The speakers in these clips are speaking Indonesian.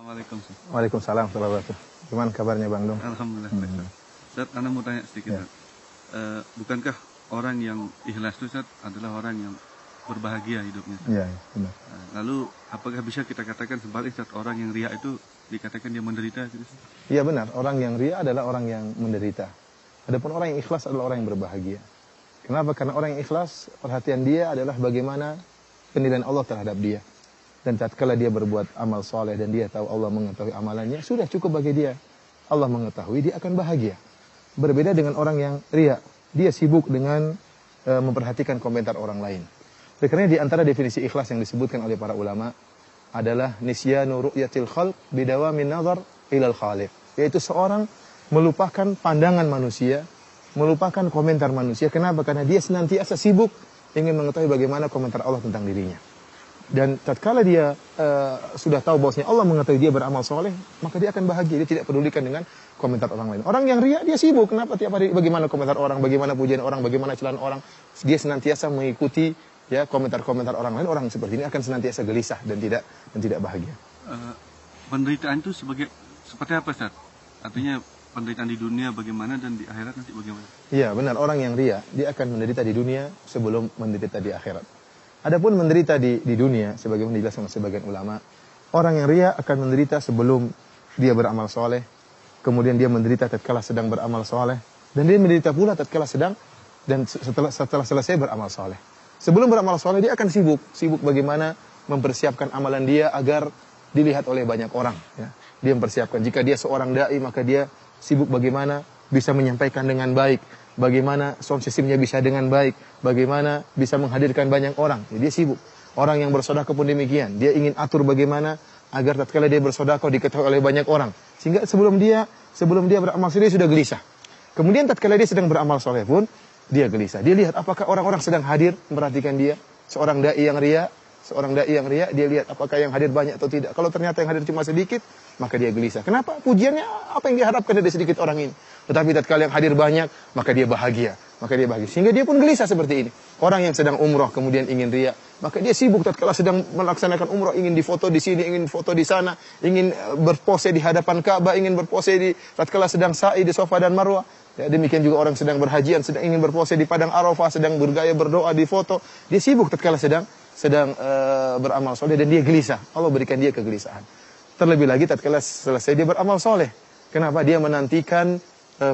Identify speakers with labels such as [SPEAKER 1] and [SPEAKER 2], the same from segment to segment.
[SPEAKER 1] Assalamualaikum.
[SPEAKER 2] Waalaikumsalam warahmatullahi wabarakatuh. Gimana kabarnya Bang Dong?
[SPEAKER 1] Alhamdulillah. Ustaz, Anda mau tanya sedikit.
[SPEAKER 2] Ya.
[SPEAKER 1] Bukankah orang yang ikhlas itu Ustaz adalah orang yang berbahagia hidupnya?
[SPEAKER 2] Iya, benar.
[SPEAKER 1] Lalu apakah bisa kita katakan sebaliknya Ustaz, orang yang riya itu dikatakan dia menderita gitu?
[SPEAKER 2] Iya benar, orang yang riya adalah orang yang menderita. Adapun orang yang ikhlas adalah orang yang berbahagia. Kenapa? Karena orang yang ikhlas, perhatian dia adalah bagaimana penilaian Allah terhadap dia. Dan tatkala dia berbuat amal soleh dan dia tahu Allah mengetahui amalannya, sudah cukup bagi dia. Allah mengetahui, dia akan bahagia. Berbeda dengan orang yang riya. Dia sibuk dengan memperhatikan komentar orang lain. Oleh karena di antara definisi ikhlas yang disebutkan oleh para ulama adalah nisyanu ru'yatil khalq bidawamin nazar ilal khaliq. Yaitu seorang melupakan pandangan manusia, melupakan komentar manusia. Kenapa? Karena dia senantiasa sibuk ingin mengetahui bagaimana komentar Allah tentang dirinya. Dan tatkala dia sudah tahu bahwasanya Allah mengetahui dia beramal soleh, maka dia akan bahagia. Dia tidak pedulikan dengan komentar orang lain. Orang yang riya, dia sibuk. Kenapa? Tiap hari bagaimana komentar orang, bagaimana pujian orang, bagaimana celaan orang. Dia senantiasa mengikuti ya komentar-komentar orang lain. Orang seperti ini akan senantiasa gelisah dan tidak bahagia.
[SPEAKER 1] Penderitaan itu seperti apa Ustaz? Artinya penderitaan di dunia bagaimana dan di akhirat nanti bagaimana?
[SPEAKER 2] Iya benar, orang yang riya dia akan menderita di dunia sebelum menderita di akhirat. Adapun menderita di dunia, sebagaimana dijelaskan oleh sebagian ulama, orang yang riya akan menderita sebelum dia beramal soleh, kemudian dia menderita tatkala sedang beramal soleh, dan dia menderita pula tatkala sedang dan setelah selesai beramal soleh. Sebelum beramal soleh dia akan sibuk bagaimana mempersiapkan amalan dia agar dilihat oleh banyak orang. Ya. Dia mempersiapkan. Jika dia seorang dai maka dia sibuk bagaimana bisa menyampaikan dengan baik. Bagaimana sound systemnya bisa dengan baik, bagaimana bisa menghadirkan banyak orang. Jadi dia sibuk. Orang yang bersedekah pun demikian. Dia ingin atur bagaimana agar tatkala dia bersedekah diketahui oleh banyak orang. Sehingga sebelum dia beramal soleh dia sudah gelisah. Kemudian tatkala dia sedang beramal soleh pun dia gelisah. Dia lihat apakah orang-orang sedang hadir memperhatikan dia. Seorang dai yang riya, dia lihat apakah yang hadir banyak atau tidak. Kalau ternyata yang hadir cuma sedikit, maka dia gelisah. Kenapa? Pujiannya apa yang diharapkan dari sedikit orang ini. Tetapi tatkala yang hadir banyak, maka dia bahagia. Sehingga dia pun gelisah seperti ini. Orang yang sedang umroh kemudian ingin riya, maka dia sibuk tatkala sedang melaksanakan umroh, ingin difoto di sini, ingin foto di sana, ingin berpose di hadapan Ka'bah, ingin berpose di tatkala sedang sa'i di Safa dan Marwah. Ya, demikian juga orang sedang berhajian, sedang ingin berpose di padang Arafah, sedang bergaya berdoa di foto. Dia sibuk tatkala sedang beramal soleh dan dia gelisah. Allah berikan dia kegelisahan. Terlebih lagi tatkala selesai dia beramal soleh. Kenapa? Dia menantikan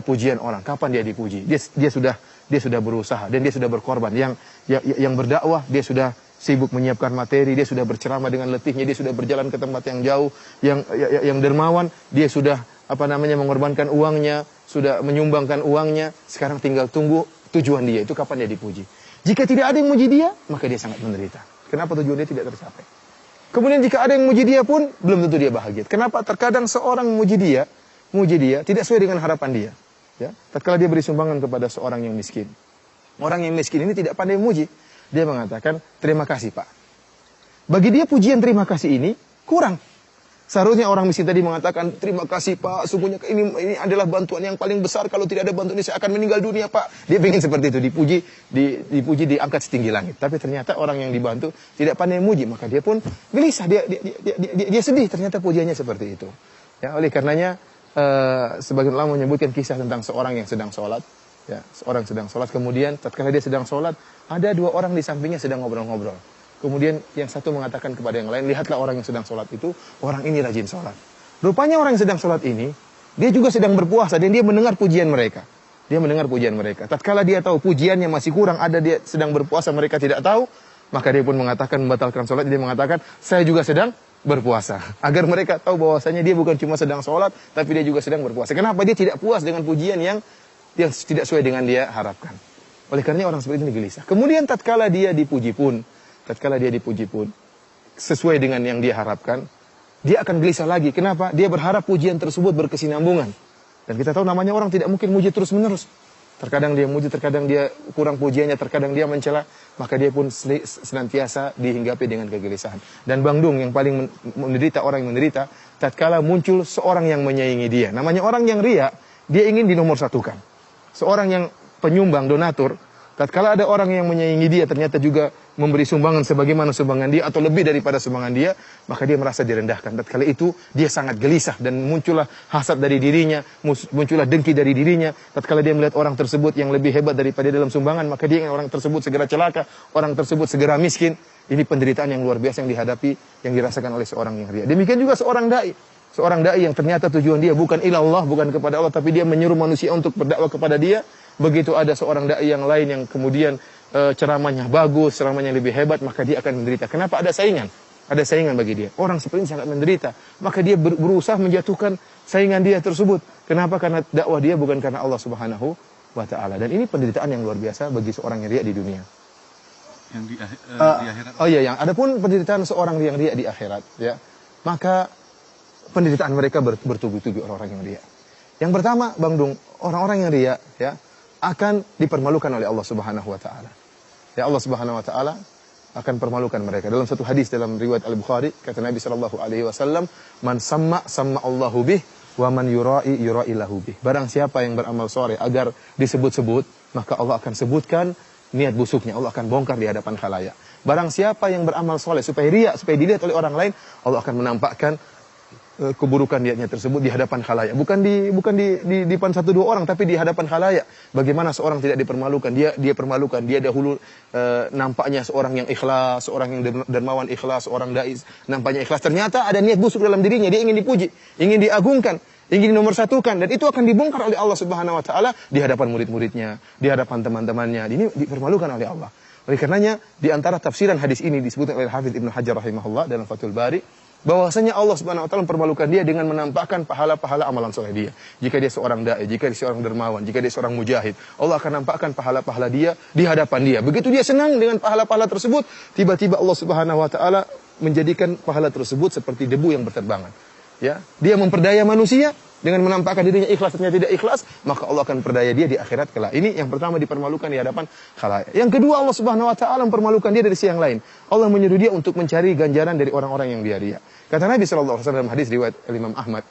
[SPEAKER 2] pujian orang. Kapan dia dipuji? Dia sudah berusaha dan dia sudah berkorban. Yang berdakwah dia sudah sibuk menyiapkan materi, dia sudah berceramah dengan letihnya, dia sudah berjalan ke tempat yang jauh, yang dermawan, dia sudah mengorbankan uangnya, sudah menyumbangkan uangnya. Sekarang tinggal tunggu tujuan dia itu kapan dia dipuji. Jika tidak ada yang memuji dia, maka dia sangat menderita. Kenapa tujuan dia tidak tercapai? Kemudian jika ada yang memuji dia pun, belum tentu dia bahagia. Kenapa? Terkadang seorang memuji dia tidak sesuai dengan harapan dia. Ya, tatkala dia beri sumbangan kepada seorang yang miskin. Orang yang miskin ini tidak pandai memuji. Dia mengatakan, terima kasih Pak. Bagi dia pujian terima kasih ini kurang. Seharusnya orang miskin tadi mengatakan, terima kasih Pak, sungguhnya ini adalah bantuan yang paling besar. Kalau tidak ada bantuan ini saya akan meninggal dunia Pak. Dia ingin seperti itu, dipuji diangkat setinggi langit. Tapi ternyata orang yang dibantu tidak pandai memuji, maka dia pun gelisah, dia sedih ternyata pujiannya seperti itu. Ya, oleh karenanya sebagian ulama menyebutkan kisah tentang seorang yang sedang sholat. Ya, seorang sedang sholat, kemudian tatkala dia sedang sholat, ada dua orang di sampingnya sedang ngobrol-ngobrol. Kemudian yang satu mengatakan kepada yang lain, lihatlah orang yang sedang sholat itu, orang ini rajin sholat. Rupanya orang yang sedang sholat ini, dia juga sedang berpuasa dan dia mendengar pujian mereka. Tatkala dia tahu pujiannya masih kurang, ada dia sedang berpuasa, mereka tidak tahu, maka dia pun mengatakan, membatalkan sholat, dia mengatakan, saya juga sedang berpuasa. Agar mereka tahu bahwasanya dia bukan cuma sedang sholat, tapi dia juga sedang berpuasa. Kenapa? Dia tidak puas dengan pujian yang tidak sesuai dengan dia harapkan. Oleh karenanya orang seperti ini gelisah. Kemudian tatkala dia dipuji pun, sesuai dengan yang dia harapkan, dia akan gelisah lagi. Kenapa? Dia berharap pujian tersebut berkesinambungan. Dan kita tahu namanya orang tidak mungkin muji terus-menerus. Terkadang dia muji, terkadang dia kurang pujiannya, terkadang dia mencela, maka dia pun senantiasa dihinggapi dengan kegelisahan. Dan Bang Dung yang paling menderita, orang yang menderita, tatkala muncul seorang yang menyaingi dia. Namanya orang yang riya, dia ingin dinomorsatukan. Seorang yang penyumbang, donatur, Tatkala ada orang yang menyaingi dia ternyata juga memberi sumbangan sebagaimana sumbangan dia atau lebih daripada sumbangan dia, maka dia merasa direndahkan. Tatkala itu dia sangat gelisah dan muncullah hasad dari dirinya, muncullah dengki dari dirinya. Tatkala dia melihat orang tersebut yang lebih hebat daripada dalam sumbangan, maka dia ingin orang tersebut segera celaka, orang tersebut segera miskin. Ini penderitaan yang luar biasa yang dihadapi, yang dirasakan oleh seorang yang riya. Demikian juga seorang dai. Seorang dai yang ternyata tujuan dia bukan ilallah, bukan kepada Allah, tapi dia menyuruh manusia untuk berdakwah kepada dia. Begitu ada seorang dai yang lain yang kemudian ceramahnya bagus, ceramahnya lebih hebat, maka dia akan menderita. Kenapa? Ada saingan. Ada saingan bagi dia. Orang seperti ini sangat menderita. Maka dia berusaha menjatuhkan saingan dia tersebut. Kenapa? Karena dakwah dia bukan karena Allah Subhanahu wa Ta'ala. Dan ini penderitaan yang luar biasa bagi seorang yang riya di dunia.
[SPEAKER 1] Yang di akhirat.
[SPEAKER 2] Oh iya, yang adapun penderitaan seorang yang riya di akhirat, ya. Maka penderitaan mereka bertubi-tubi orang-orang yang riya. Yang pertama, Bang Dung, orang-orang yang riya, ya, akan dipermalukan oleh Allah Subhanahu wa Ta'ala. Ya, Allah Subhanahu wa Ta'ala akan permalukan mereka. Dalam satu hadis dalam riwayat Al-Bukhari, kata Nabi sallallahu alaihi wasallam, "Man samma Allahu bih wa man yura'i lahu bih." Barang siapa yang beramal soleh agar disebut-sebut, maka Allah akan sebutkan niat busuknya, Allah akan bongkar di hadapan khalayak. Barang siapa yang beramal soleh supaya riya, supaya dilihat oleh orang lain, Allah akan menampakkan keburukan niatnya tersebut di hadapan khalayak. Bukan di depan satu dua orang, tapi di hadapan khalayak. Bagaimana seorang tidak dipermalukan? Dia permalukan. Dia dahulu nampaknya seorang yang ikhlas, seorang yang dermawan ikhlas, seorang dai nampaknya ikhlas. Ternyata ada niat busuk dalam dirinya. Dia ingin dipuji, ingin diagungkan, ingin dinomorsatukan, dan itu akan dibongkar oleh Allah Subhanahu wa Ta'ala di hadapan murid-muridnya, di hadapan teman-temannya. Ini dipermalukan oleh Allah. Oleh karenanya di antara tafsiran hadis ini disebutkan oleh Hafidz Ibnu Hajar rahimahullah dalam Fathul Bari, bahwasanya Allah Subhanahu wa Ta'ala mempermalukan dia dengan menampakkan pahala-pahala amalan soleh dia. Jika dia seorang dai, jika dia seorang dermawan, jika dia seorang mujahid, Allah akan nampakkan pahala-pahala dia di hadapan dia. Begitu dia senang dengan pahala-pahala tersebut, tiba-tiba Allah Subhanahu wa Ta'ala menjadikan pahala tersebut seperti debu yang berterbangan. Ya, dia memperdaya manusia dengan menampakkan dirinya ikhlas ternyata tidak ikhlas, maka Allah akan perdaya dia di akhirat kelak. Ini yang pertama, dipermalukan di hadapan khalayak. Yang kedua, Allah Subhanahu wa Ta'ala mempermalukan dia dari sisi yang lain. Allah menyuruh dia untuk mencari ganjaran dari orang-orang yang dia riya. Kata Nabi sallallahu alaihi wasallam dalam hadis riwayat Imam Ahmad,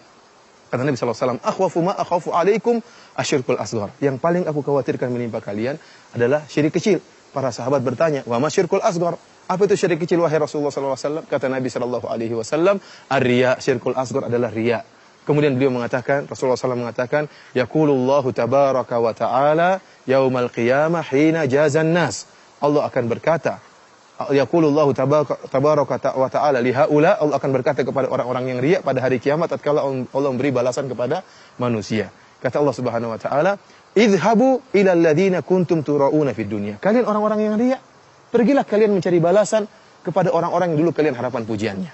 [SPEAKER 2] kata Nabi sallallahu alaihi wasallam, "Akhwafu ma akhafu alaikum asyirkul asghar." Yang paling aku khawatirkan menimpa kalian adalah syirik kecil. Para sahabat bertanya, "Wa ma syirkul asghar?" Apa itu syirik kecil wahai Rasulullah sallallahu alaihi wasallam? Kata Nabi sallallahu alaihi wasallam, "Ar-riya, syirkul asghar adalah riya." Kemudian beliau mengatakan, Rasulullah SAW mengatakan, "Yaqulullahu tabaraka wa ta'ala yaumal qiyamah hina jazan nas." Allah akan berkata, Yaqulullahu tabaraka wa ta'ala li haula, Allah akan berkata kepada orang-orang yang riya pada hari kiamat tatkala Allah memberi balasan kepada manusia. Kata Allah Subhanahu wa Ta'ala, "Idhabu ila alladziina kuntum turauna fid dunya." Kalian orang-orang yang riya, pergilah kalian mencari balasan kepada orang-orang yang dulu kalian harapan pujiannya.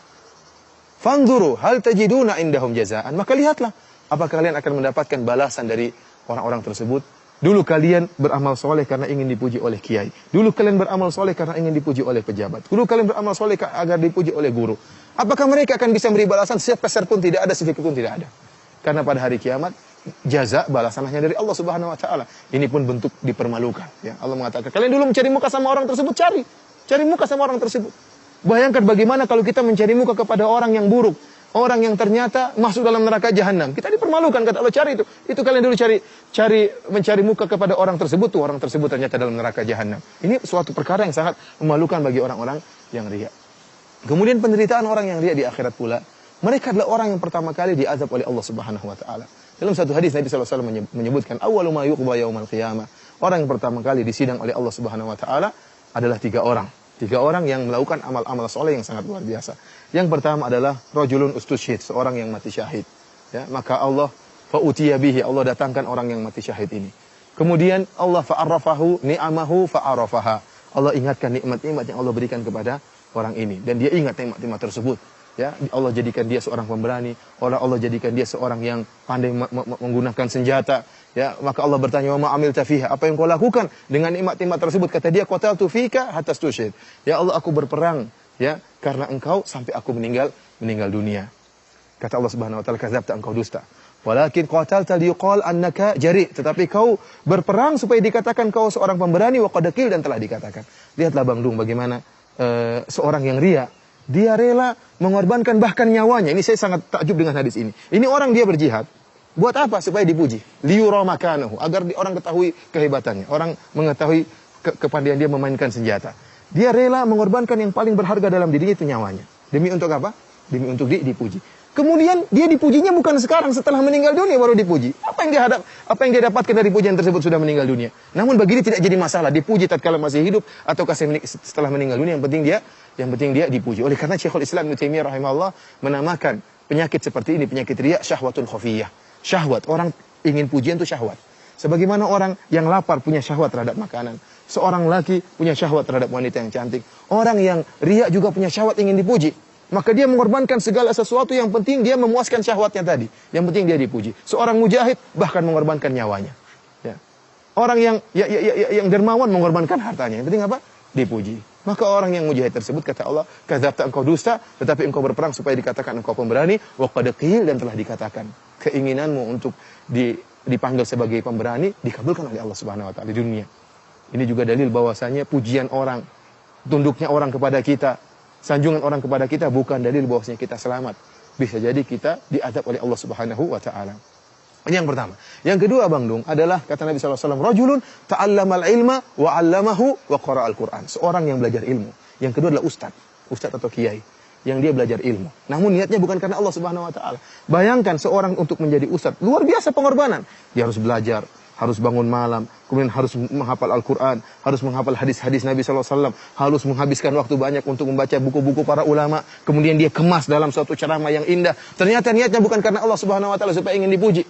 [SPEAKER 2] Fanzuru hal tajiduna indahum jazaan. Maka lihatlah apakah kalian akan mendapatkan balasan dari orang-orang tersebut. Dulu kalian beramal soleh karena ingin dipuji oleh kiai. Dulu kalian beramal soleh karena ingin dipuji oleh pejabat. Dulu kalian beramal soleh agar dipuji oleh guru. Apakah mereka akan bisa memberi balasan? Sepeser pun tidak ada, sedikit pun tidak ada. Karena pada hari kiamat, jaza balasan hanya dari Allah Subhanahu wa Ta'ala. Ini pun bentuk dipermalukan. Ya, Allah mengatakan, kalian dulu mencari muka sama orang tersebut, cari muka sama orang tersebut. Bayangkan bagaimana kalau kita mencari muka kepada orang yang buruk, orang yang ternyata masuk dalam neraka jahanam. Kita dipermalukan, kata Allah, cari itu. Itu kalian dulu mencari muka kepada orang tersebut, tuh orang tersebut ternyata dalam neraka jahanam. Ini suatu perkara yang sangat memalukan bagi orang-orang yang riya. Kemudian penderitaan orang yang riya di akhirat pula, mereka adalah orang yang pertama kali diazab oleh Allah Subhanahu wa Ta'ala. Dalam satu hadis Nabi sallallahu alaihi wasallam menyebutkan, "Awwalu ma yuqda yaumal qiyamah." Orang yang pertama kali disidang oleh Allah Subhanahu wa Ta'ala adalah 3 orang. 3 orang yang melakukan amal-amal soleh yang sangat luar biasa. Yang pertama adalah rajulun ustusyhid, seorang yang mati syahid. Ya, maka Allah fa'utiya bihi, Allah datangkan orang yang mati syahid ini. Kemudian Allah fa'arrafahu ni'amahu fa'arafaha. Allah ingatkan nikmat-nikmat yang Allah berikan kepada orang ini, dan dia ingat nikmat-nikmat tersebut. Ya, Allah jadikan dia seorang pemberani, Allah jadikan dia seorang yang pandai menggunakan senjata. Ya, maka Allah bertanya, "Wa ma amilta fiha?" Apa yang kau lakukan dengan nikmat-nikmat tersebut? Kata dia, "Qataltu fika hatta tusyhid." Ya Allah, aku berperang ya karena engkau sampai aku meninggal dunia. Kata Allah Subhanahu wa Ta'ala, "Kadzabta, engkau dusta. Walakin qatalta liyuqal annaka jari." Tetapi kau berperang supaya dikatakan kau seorang pemberani, wa qad qil, dan telah dikatakan. Lihatlah Bang Dung bagaimana seorang yang riya, dia rela mengorbankan bahkan nyawanya. Ini saya sangat takjub dengan hadis ini. Ini orang dia berjihad. Buat apa? Supaya dipuji. Liyura makanahu, agar orang ketahui kehebatannya. Orang mengetahui kepandaian dia memainkan senjata. Dia rela mengorbankan yang paling berharga dalam dirinya itu nyawanya. Demi untuk apa? Demi untuk dipuji. Kemudian dia dipujinya bukan sekarang setelah meninggal dunia baru dipuji. Apa yang dia dapatkan dari pujian tersebut sudah meninggal dunia. Namun bagi dia tidak jadi masalah dipuji tatkala masih hidup ataukah setelah meninggal dunia, yang penting dia dipuji. Oleh karena Syekhul Islam Ibnu Taimiyah rahimahullah menamakan penyakit seperti ini penyakit riya syahwatun khafiyah. Syahwat, orang ingin pujian itu syahwat. Sebagaimana orang yang lapar punya syahwat terhadap makanan. Seorang laki punya syahwat terhadap wanita yang cantik. Orang yang riya juga punya syahwat ingin dipuji. Maka dia mengorbankan segala sesuatu yang penting dia memuaskan syahwatnya tadi. Yang penting dia dipuji. Seorang mujahid bahkan mengorbankan nyawanya. Ya. Orang yang dermawan mengorbankan hartanya. Yang penting apa? Dipuji. Maka orang yang mujahid tersebut kata Allah, kadzabta engkau dusta, tetapi engkau berperang supaya dikatakan engkau pemberani, wa qad qil dan telah dikatakan. Keinginanmu untuk dipanggil sebagai pemberani dikabulkan oleh Allah Subhanahu wa taala di dunia. Ini juga dalil bahwasanya pujian orang, tunduknya orang kepada kita, sanjungan orang kepada kita bukan dalil bahwasanya kita selamat. Bisa jadi kita diadab oleh Allah Subhanahu wa taala. Ini yang pertama. Yang kedua Bang Dung adalah kata Nabi sallallahu alaihi wasallam, rajulun ta'allamal ilma wa 'allamahu wa qara'al Qur'an. Seorang yang belajar ilmu. Yang kedua adalah ustaz atau kiai yang dia belajar ilmu. Namun niatnya bukan karena Allah Subhanahu wa taala. Bayangkan seorang untuk menjadi ustaz, luar biasa pengorbanan. Dia harus belajar, harus bangun malam, kemudian harus menghafal Al-Quran, harus menghafal hadis-hadis Nabi SAW, harus menghabiskan waktu banyak untuk membaca buku-buku para ulama, kemudian dia kemas dalam suatu ceramah yang indah. Ternyata niatnya bukan karena Allah Subhanahu Wa Taala supaya ingin dipuji.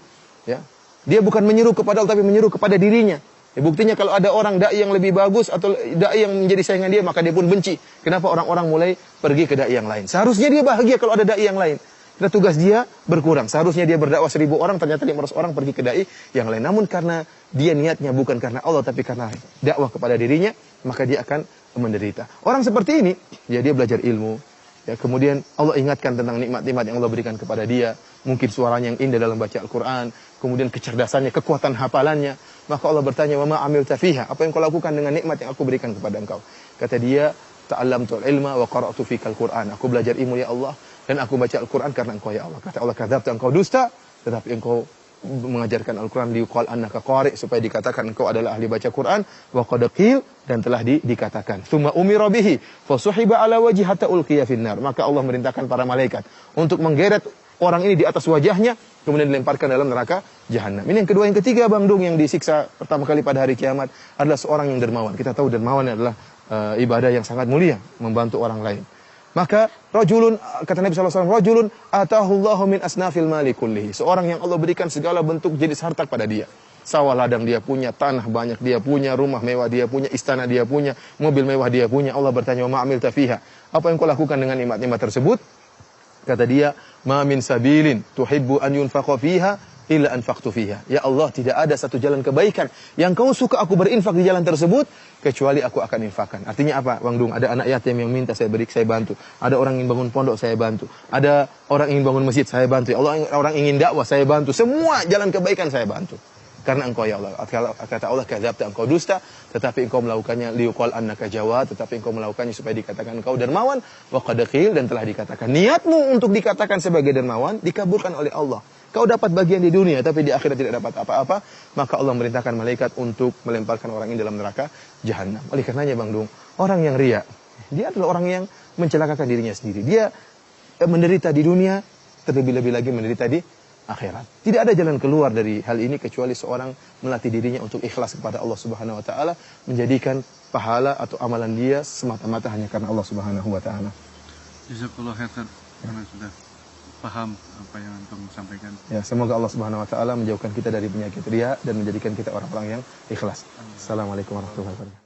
[SPEAKER 2] Ya, dia bukan menyeru kepada Allah, tapi menyeru kepada dirinya. Ya, buktinya kalau ada orang dai yang lebih bagus atau dai yang menjadi saingan dia, maka dia pun benci. Kenapa orang-orang mulai pergi ke dai yang lain? Seharusnya dia bahagia kalau ada dai yang lain. Karena tugas dia berkurang. Seharusnya dia berdakwah 1000 orang, ternyata 500 orang pergi ke dai yang lain. Namun karena dia niatnya bukan karena Allah, tapi karena dakwah kepada dirinya, maka dia akan menderita. Orang seperti ini, ya dia belajar ilmu. Ya, kemudian Allah ingatkan tentang nikmat-nikmat yang Allah berikan kepada dia. Mungkin suaranya yang indah dalam baca Al-Quran. Kemudian kecerdasannya, kekuatan hafalannya. Maka Allah bertanya, wa ma amilta fiha? Apa yang kau lakukan dengan nikmat yang aku berikan kepada engkau? Kata dia, ta'allamtul ilma wa qara'tu fikal Qur'an. Aku belajar ilmu ya Allah. Dan aku baca Al-Quran karena engkau ya Allah. Kata Allah, kadzabta engkau dusta. Tetapi engkau mengajarkan Al-Quran liqal annaka qari, supaya dikatakan engkau adalah ahli baca Quran. Wa qad qil, dan telah dikatakan. Tsumma umira bihi fasuhiba ala wajhi hatta ulqiya finnar. Maka Allah merintahkan para malaikat untuk menggeret orang ini di atas wajahnya, kemudian dilemparkan dalam neraka jahanam. Ini yang kedua. Yang ketiga Bang Dung yang disiksa pertama kali pada hari kiamat adalah seorang yang dermawan. Kita tahu dermawan adalah ibadah yang sangat mulia, membantu orang lain. Maka rajulun, kata Nabi SAW, rajulun atahullahu min asnafil mali kullihi. Seorang yang Allah berikan segala bentuk jenis harta pada dia. Sawah ladang dia punya, tanah banyak dia punya, rumah mewah dia punya, istana dia punya, mobil mewah dia punya. Allah bertanya, wa ma'amilta fiha? Apa yang kau lakukan dengan nikmat-nikmat tersebut? Kata dia, ma min sabilin tuhibbu an yunfaqa fiha illa anfaqtu fiha. Ya Allah, tidak ada satu jalan kebaikan yang kau suka aku berinfak di jalan tersebut kecuali aku akan infakkan. Artinya apa, Bang Dung? Ada anak yatim yang minta saya bantu. Ada orang ingin bangun pondok, saya bantu. Ada orang ingin bangun masjid, saya bantu. Orang ingin dakwah, saya bantu. Semua jalan kebaikan saya bantu. Karena engkau ya Allah. Kata Allah, kadzabta engkau dusta, tetapi engkau melakukannya liqal annaka jawad, tetapi engkau melakukannya supaya dikatakan engkau dermawan, wa qad qil, dan telah dikatakan. Niatmu untuk dikatakan sebagai dermawan dikabulkan oleh Allah. Kau dapat bagian di dunia, tapi di akhirat tidak dapat apa-apa. Maka Allah merintahkan malaikat untuk melemparkan orang ini dalam neraka jahanam. Oleh karenanya Bang Dung, orang yang riya, dia adalah orang yang mencelakakan dirinya sendiri. Dia menderita di dunia, terlebih-lebih lagi menderita di akhirat. Tidak ada jalan keluar dari hal ini kecuali seorang melatih dirinya untuk ikhlas kepada Allah Subhanahu wa taala, menjadikan pahala atau amalan dia semata-mata hanya karena Allah Subhanahu wa taala.
[SPEAKER 1] Jazakallahu khairan karena sudah paham apa yang antum sampaikan.
[SPEAKER 2] Ya, semoga Allah Subhanahu wa taala menjauhkan kita dari penyakit riya dan menjadikan kita orang-orang yang ikhlas. Assalamualaikum warahmatullahi wabarakatuh.